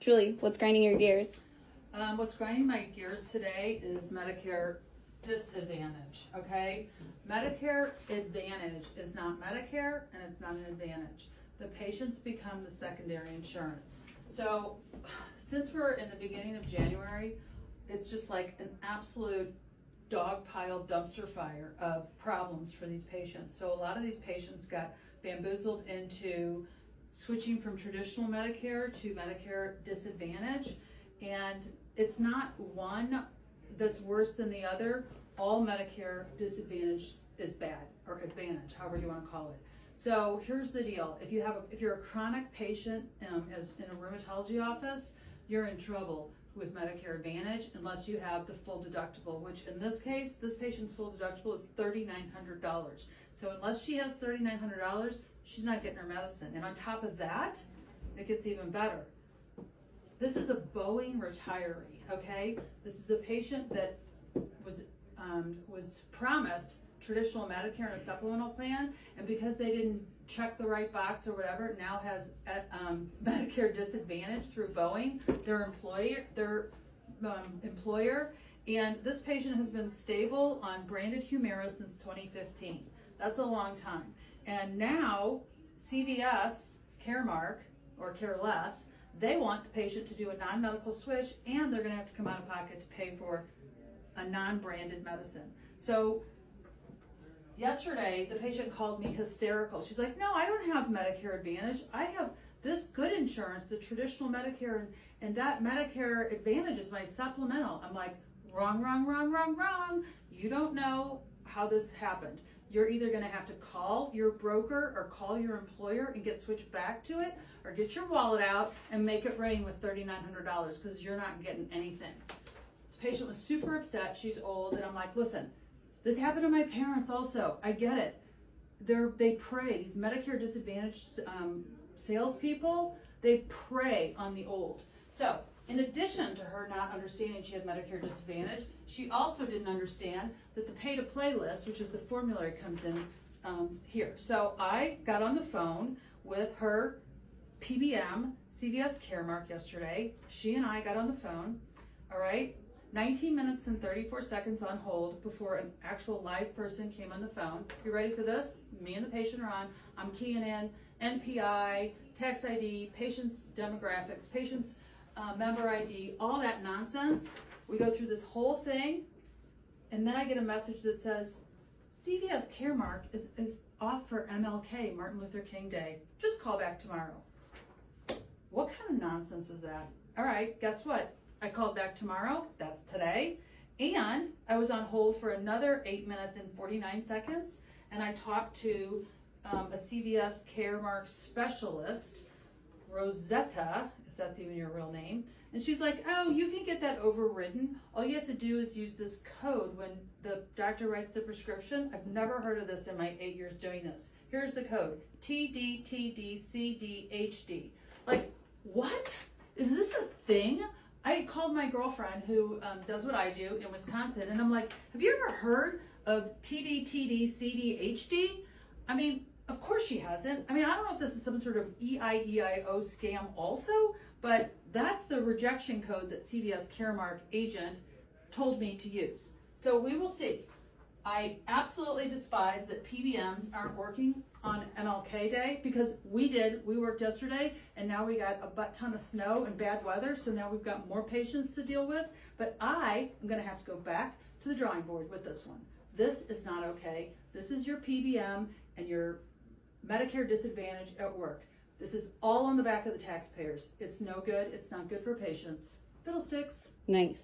Julie, what's grinding your gears? What's grinding my gears today is Medicare disadvantage, okay? Medicare Advantage is not Medicare and it's not an advantage. The patients become the secondary insurance. So since we're in the beginning of January, it's just like an absolute dog pile dumpster fire of problems for these patients. So a lot of these patients got bamboozled into switching from traditional Medicare to Medicare Disadvantage, and it's not one that's worse than the other. All Medicare Disadvantage is bad, or Advantage, however you want to call it. So here's the deal: if you're a chronic patient as in a rheumatology office, you're in trouble with Medicare Advantage unless you have the full deductible, which in this case, this patient's full deductible is $3,900. So unless she has $3,900, she's not getting her medicine. And on top of that, it gets even better. This is a Boeing retiree, okay? This is a patient that was promised traditional Medicare and a supplemental plan, and because they didn't check the right box or whatever, now has Medicare Disadvantage through Boeing, their employer, and this patient has been stable on branded Humira since 2015. That's a long time. And now CVS, Caremark, or CareLess, they want the patient to do a non-medical switch, and they're gonna have to come out of pocket to pay for a non-branded medicine. So yesterday, the patient called me hysterical. She's like, no, I don't have Medicare Advantage. I have this good insurance, the traditional Medicare, and that Medicare Advantage is my supplemental. I'm like, wrong, wrong, wrong, wrong, wrong. You don't know how this happened. You're either gonna have to call your broker or call your employer and get switched back to it, or get your wallet out and make it rain with $3,900, because you're not getting anything. This patient was super upset. She's old, and I'm like, listen, this happened to my parents also. I get it. They prey. These Medicare Disadvantage salespeople, they prey on the old. So in addition to her not understanding she had Medicare Disadvantage, she also didn't understand that the pay to play list, which is the formulary, comes in here. So I got on the phone with her PBM, CVS Caremark yesterday. She and I got on the phone, all right? 19 minutes and 34 seconds on hold before an actual live person came on the phone. You ready for this? Me and the patient are on. I'm keying in NPI, tax ID, patient's demographics, patient's member ID, all that nonsense. We go through this whole thing, and then I get a message that says, CVS Caremark is off for MLK, Martin Luther King Day. Just call back tomorrow. What kind of nonsense is that? All right, guess what? I called back tomorrow, that's today, and I was on hold for another 8 minutes and 49 seconds, and I talked to a CVS Caremark specialist, Rosetta, if that's even your real name, and she's like, oh, you can get that overridden. All you have to do is use this code when the doctor writes the prescription. I've never heard of this in my 8 years doing this. Here's the code, TDTDCDHD. Like, what? Is this a thing? I called my girlfriend who does what I do in Wisconsin, and I'm like, have you ever heard of TDTDCDHD? I mean, of course she hasn't. I mean, I don't know if this is some sort of EIEIO scam also, but that's the rejection code that CVS Caremark agent told me to use. So we will see. I absolutely despise that PBMs aren't working on MLK Day, because we worked yesterday, and now we got a butt ton of snow and bad weather, so now we've got more patients to deal with. But I am gonna have to go back to the drawing board with this one. This is not okay. This is your PBM and your Medicare Disadvantage at work. This is all on the back of the taxpayers. It's no good. It's not good for patients. Fiddlesticks. Nice.